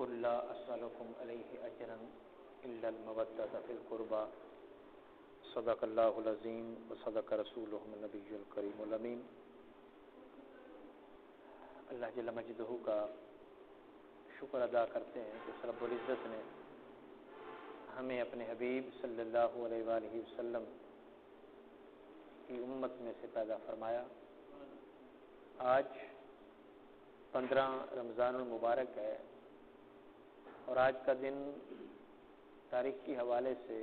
قل لا اسألكم علیہ اجرا الا المودۃ فی القربى صدق اللہ العظیم وصدق رسولہ النبی الکریم الامین۔ اللہ جل مجدہ کا شکر ادا کرتے ہیں کہ رب العزت نے ہمیں اپنے حبیب صلی اللہ علیہ وآلہ وسلم کی امت میں سے پیدا فرمایا۔ آج 15 رمضان المبارک ہے اور آج کا دن تاریخ کے حوالے سے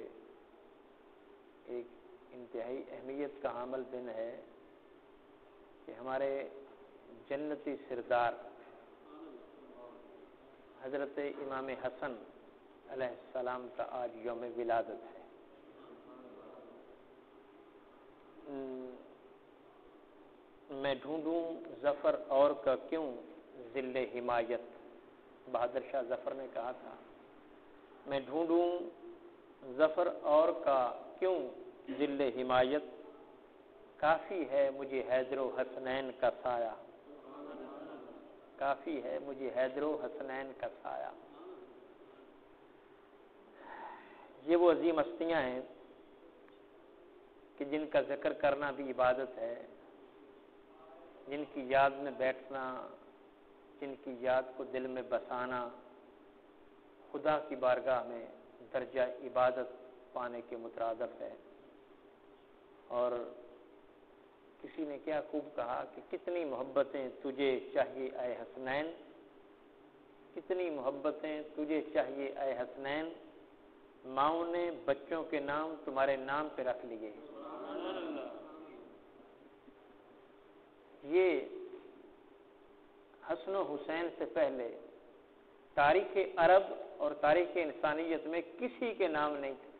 ایک انتہائی اہمیت کا حامل دن ہے کہ ہمارے جنتی سردار حضرت امام حسن علیہ السلام کا آج یوم ولادت ہے۔ میں ڈھونڈوں ظفر اور کا کیوں ذل حمایت، بہادر شاہ ظفر نے کہا تھا، میں ڈھونڈوں ظفر اور کا کیوں ذل حمایت، کافی ہے مجھے حیدر و حسنین کا سایہ، کافی ہے مجھے حیدر و حسنین کا سایہ۔ یہ وہ عظیم ہستیاں ہیں کہ جن کا ذکر کرنا بھی عبادت ہے، جن کی یاد میں بیٹھنا، جن کی یاد کو دل میں بسانا خدا کی بارگاہ میں درجہ عبادت پانے کے مترادف ہے۔ اور کسی نے کیا خوب کہا کہ کتنی محبتیں تجھے چاہیے اے حسنین، کتنی محبتیں تجھے چاہیے اے حسنین، ماؤں نے بچوں کے نام تمہارے نام پہ رکھ لیے۔ یہ حسن و حسین سے پہلے تاریخ عرب اور تاریخ انسانیت میں کسی کے نام نہیں تھے۔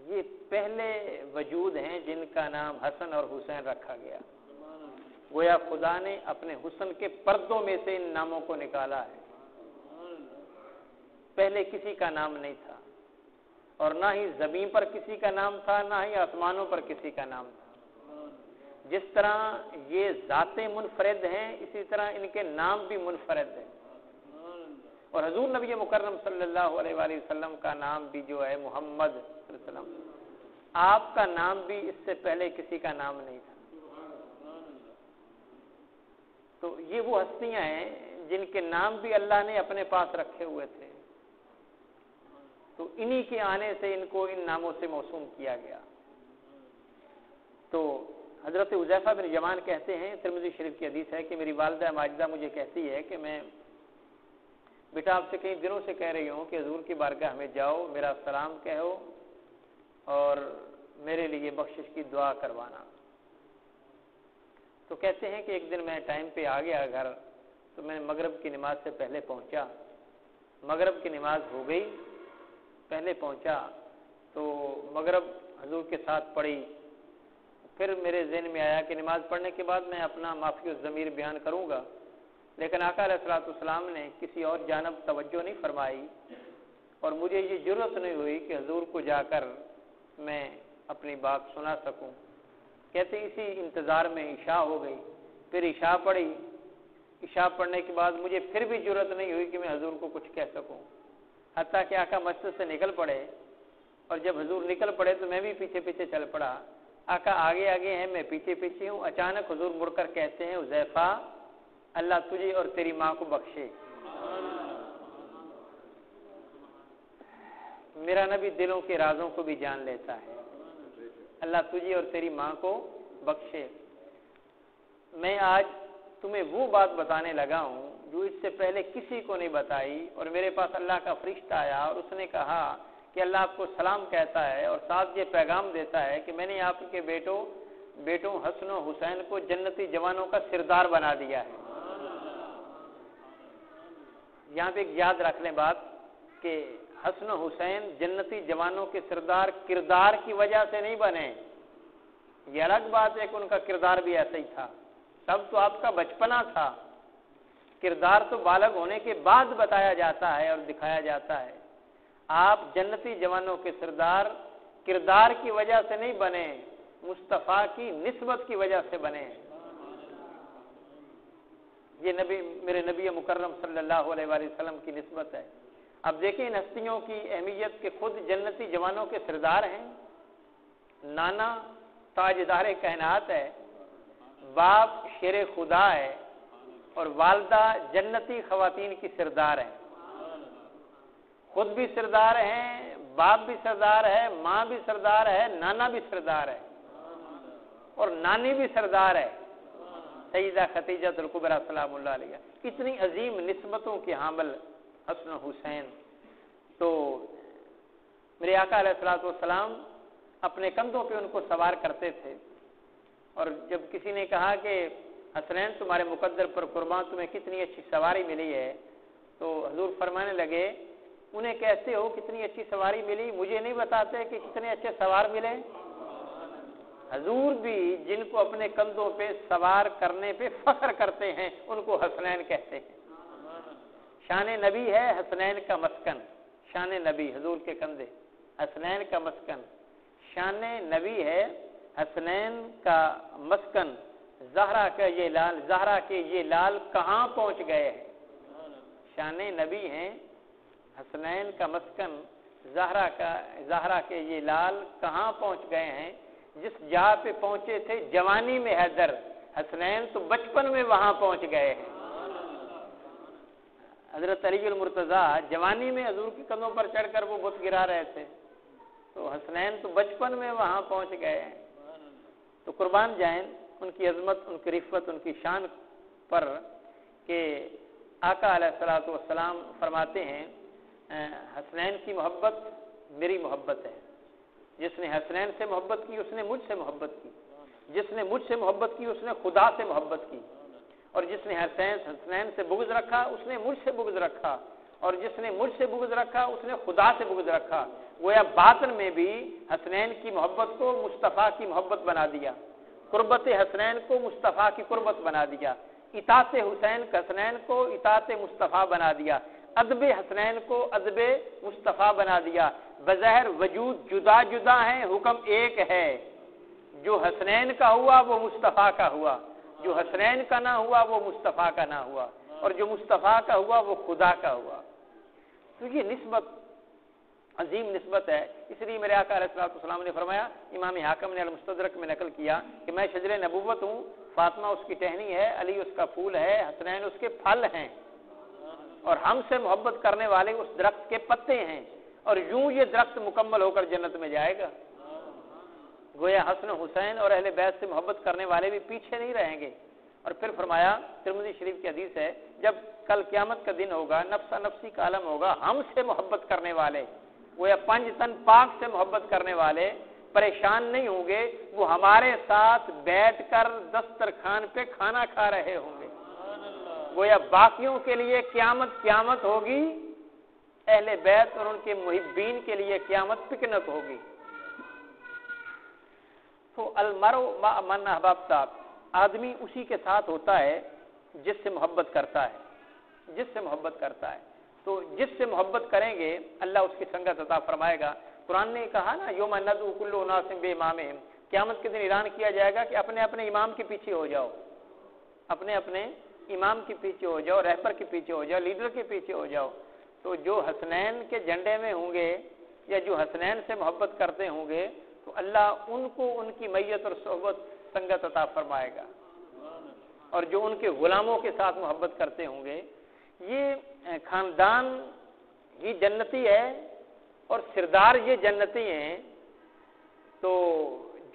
یہ پہلے وجود ہیں جن کا نام حسن اور حسین رکھا گیا۔ گویا خدا نے اپنے حسن کے پردوں میں سے ان ناموں کو نکالا ہے۔ پہلے کسی کا نام نہیں تھا اور نہ ہی زمین پر کسی کا نام تھا، نہ ہی آسمانوں پر کسی کا نام تھا۔ جس طرح یہ ذاتیں منفرد ہیں، اسی طرح ان کے نام بھی منفرد ہیں۔ اور حضور نبی مکرم صلی اللہ علیہ وآلہ وسلم کا نام بھی جو ہے محمد صلی اللہ علیہ وسلم، آپ کا نام بھی اس سے پہلے کسی کا نام نہیں تھا۔ تو یہ وہ ہستیاں ہیں جن کے نام بھی اللہ نے اپنے پاس رکھے ہوئے تھے، تو انہی کے آنے سے ان کو ان ناموں سے موسوم کیا گیا۔ تو حضرت حذیفہ بن یمان کہتے ہیں، ترمذی شریف کی حدیث ہے کہ میری والدہ ماجدہ مجھے کہتی ہے کہ میں بیٹا آپ سے کئی دنوں سے کہہ رہی ہوں کہ حضور کی بارگاہ میں جاؤ، میرا سلام کہو اور میرے لیے بخشش کی دعا کروانا۔ تو کہتے ہیں کہ ایک دن میں ٹائم پہ آ گیا گھر، تو میں مغرب کی نماز سے پہلے پہنچا، مغرب کی نماز ہو گئی، پہلے پہنچا تو مغرب حضور کے ساتھ پڑھی۔ پھر میرے ذہن میں آیا کہ نماز پڑھنے کے بعد میں اپنا معافی الضمیر بیان کروں گا، لیکن آقا علیہ الصلوۃ والسلام نے کسی اور جانب توجہ نہیں فرمائی اور مجھے یہ ضرورت نہیں ہوئی کہ حضور کو جا کر میں اپنی بات سنا سکوں۔ کہتے اسی انتظار میں عشاء ہو گئی، پھر عشاء پڑھی، عشاء پڑھنے کے بعد مجھے پھر بھی ضرورت نہیں ہوئی کہ میں حضور کو کچھ کہہ سکوں، حتیٰ کہ آقا مسجد سے نکل پڑے اور جب حضور نکل پڑے تو میں بھی پیچھے پیچھے چل پڑا۔ آقا آگے آگے ہیں، میں پیچھے پیچھے ہوں۔ اچانک حضور مڑ کر کہتے ہیں، حذیفہ اللہ تجھے اور تیری ماں کو بخشے۔ میرا نبی دلوں کے رازوں کو بھی جان لیتا ہے، اللہ تجھے اور تیری ماں کو بخشے۔ میں آج تمہیں وہ بات بتانے لگا ہوں جو اس سے پہلے کسی کو نہیں بتائی، اور میرے پاس اللہ کا فرشتہ آیا اور اس نے کہا کہ اللہ آپ کو سلام کہتا ہے اور ساتھ یہ پیغام دیتا ہے کہ میں نے آپ کے بیٹوں حسن و حسین کو جنتی جوانوں کا سردار بنا دیا ہے۔ یہاں پہ ایک یاد رکھ لیں بات کہ حسن و حسین جنتی جوانوں کے سردار کردار کی وجہ سے نہیں بنے، یہ الگ بات ہے کہ ان کا کردار بھی ایسا ہی تھا، تب تو آپ کا بچپنا تھا، کردار تو بالغ ہونے کے بعد بتایا جاتا ہے اور دکھایا جاتا ہے۔ آپ جنتی جوانوں کے سردار کردار کی وجہ سے نہیں بنے، مصطفیٰ کی نسبت کی وجہ سے بنے۔ یہ میرے نبی مکرم صلی اللہ علیہ وآلہ وسلم کی نسبت ہے۔ اب دیکھیں ان ہستیوں کی اہمیت کہ خود جنتی جوانوں کے سردار ہیں، نانا تاجدار کائنات ہے، باپ شیر خدا ہے، اور والدہ جنتی خواتین کی سردار ہیں۔ خود بھی سردار ہیں، باپ بھی سردار ہے، ماں بھی سردار ہے، نانا بھی سردار ہے، اور نانی بھی سردار ہے، سیدہ خدیجہ الکبریٰ سلام اللہ علیہ۔ اتنی عظیم نسبتوں کے حامل حسن و حسین۔ تو میرے آقا علیہ الصلوۃ والسلام اپنے کندھوں پہ ان کو سوار کرتے تھے، اور جب کسی نے کہا کہ حسنین تمہارے مقدر پر قربان، تمہیں کتنی اچھی سواری ملی ہے، تو حضور فرمانے لگے انہیں کہتے ہو کتنی اچھی سواری ملی، مجھے نہیں بتاتے کہ کتنے اچھے سوار ملے۔ حضور بھی جن کو اپنے کندھوں پہ سوار کرنے پہ فخر کرتے ہیں ان کو حسنین کہتے ہیں۔ شان نبی ہے حسنین کا مسکن، شان نبی حضور کے کندھے حسنین کا مسکن، شان نبی ہے حسنین کا مسکن، زہرا کا یہ لال، زہرا کے یہ لال کہاں پہنچ گئے ہیں۔ شان نبی ہیں حسنین کا مسکن، زہرا کے یہ لال کہاں پہنچ گئے ہیں۔ جس جہاں پہ پہنچے تھے جوانی میں حیدر، حسنین تو بچپن میں وہاں پہنچ گئے ہیں۔ حضرت علی المرتضیٰ جوانی میں حضور کے کندھوں پر چڑھ کر وہ بت گرا رہے تھے، تو حسنین تو بچپن میں وہاں پہنچ گئے ہیں۔ تو قربان جائیں ان کی عظمت، ان کی رفت، ان کی شان پر کہ آقا علیہ الصلوۃ والسلام فرماتے ہیں حسنین کی محبت میری محبت ہے، جس نے حسنین سے محبت کی اس نے مجھ سے محبت کی، جس نے مجھ سے محبت کی اس نے خدا سے محبت کی، اور جس نے حسنین سے بغض رکھا اس نے مجھ سے بغض رکھا، اور جس نے مجھ سے بغض رکھا اس نے خدا سے بغض رکھا۔ گویا باطن میں بھی حسنین کی محبت کو مصطفیٰ کی محبت بنا دیا، قربت حسنین کو مصطفیٰ کی قربت بنا دیا، اطاعت حسنین کو اطاعت مصطفیٰ بنا دیا، ادب حسنین کو ادب مصطفیٰ بنا دیا۔ بظاہر وجود جدا جدا ہیں، حکم ایک ہے، جو حسنین کا ہوا وہ مصطفیٰ کا ہوا، جو حسنین کا نہ ہوا وہ مصطفیٰ کا نہ ہوا، اور جو مصطفیٰ کا ہوا وہ خدا کا ہوا۔ تو یہ نسبت عظیم نسبت ہے۔ اس لیے میرے آقا علیہ الصلوۃ والسلام نے فرمایا، امام حاکم نے المستدرک میں نقل کیا کہ میں شجر نبوت ہوں، فاطمہ اس کی ٹہنی ہے، علی اس کا پھول ہے، حسنین اس کے پھل ہیں، اور ہم سے محبت کرنے والے اس درخت کے پتے ہیں، اور یوں یہ درخت مکمل ہو کر جنت میں جائے گا۔ گویا حسن حسین اور اہل بیت سے محبت کرنے والے بھی پیچھے نہیں رہیں گے۔ اور پھر فرمایا، ترمذی شریف کی حدیث ہے، جب کل قیامت کا دن ہوگا، نفسا نفسی کا عالم ہوگا، ہم سے محبت کرنے والے، گویا پنج تن پاک سے محبت کرنے والے پریشان نہیں ہوں گے، وہ ہمارے ساتھ بیٹھ کر دسترخوان پہ کھانا کھا رہے ہوں گے۔ گویا باقیوں کے لیے قیامت ہوگی، اہل بیت اور ان کے محبین کے لیے قیامت پکنک ہوگی۔ تو المرء مع من احببت، آدمی اسی کے ساتھ ہوتا ہے جس سے محبت کرتا ہے، جس سے محبت کرتا ہے۔ تو جس سے محبت کریں گے اللہ اس کی سنگت عطا فرمائے گا۔ قرآن نے کہا نا، یوم ندعو کل اناس بامامہم، قیامت کے دن اعلان کیا جائے گا کہ اپنے اپنے امام کے پیچھے ہو جاؤ، اپنے اپنے امام کے پیچھے ہو جاؤ، رہبر کے پیچھے ہو جاؤ، لیڈر کے پیچھے ہو جاؤ۔ تو جو حسنین کے جھنڈے میں ہوں گے یا جو حسنین سے محبت کرتے ہوں گے تو اللہ ان کو ان کی میت اور صحبت سنگت عطا فرمائے گا، اور جو ان کے غلاموں کے ساتھ محبت کرتے ہوں گے، یہ خاندان ہی جنتی ہے اور سردار یہ جنتی ہیں۔ تو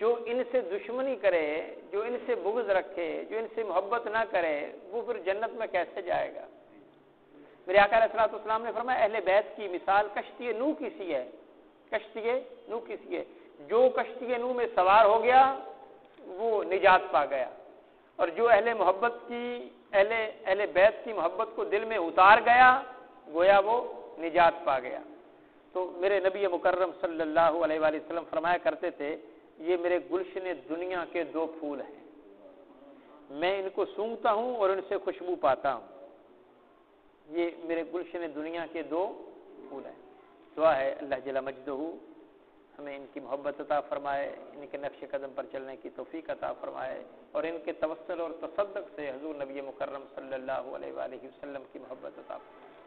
جو ان سے دشمنی کرے، جو ان سے بغض رکھے، جو ان سے محبت نہ کرے، وہ پھر جنت میں کیسے جائے گا؟ میرے آقا علیہ الصلوۃ والسلام نے فرمایا، اہل بیت کی مثال کشتی نوح کی سی ہے، کشتی نوح کی سی ہے، جو کشتی نوح میں سوار ہو گیا وہ نجات پا گیا، اور جو اہل بیت کی محبت کو دل میں اتار گیا گویا وہ نجات پا گیا۔ تو میرے نبی مکرم صلی اللہ علیہ وآلہ وسلم فرمایا کرتے تھے، یہ میرے گلشن دنیا کے دو پھول ہیں، میں ان کو سونگھتا ہوں اور ان سے خوشبو پاتا ہوں، یہ میرے گلشن دنیا کے دو پھول ہیں۔ دعا ہے اللہ جل مجدہ ہمیں ان کی محبت عطا فرمائے، ان کے نقش قدم پر چلنے کی توفیق عطا فرمائے، اور ان کے توسل اور تصدق سے حضور نبی مکرم صلی اللہ علیہ وآلہ وسلم کی محبت عطا فرمائے۔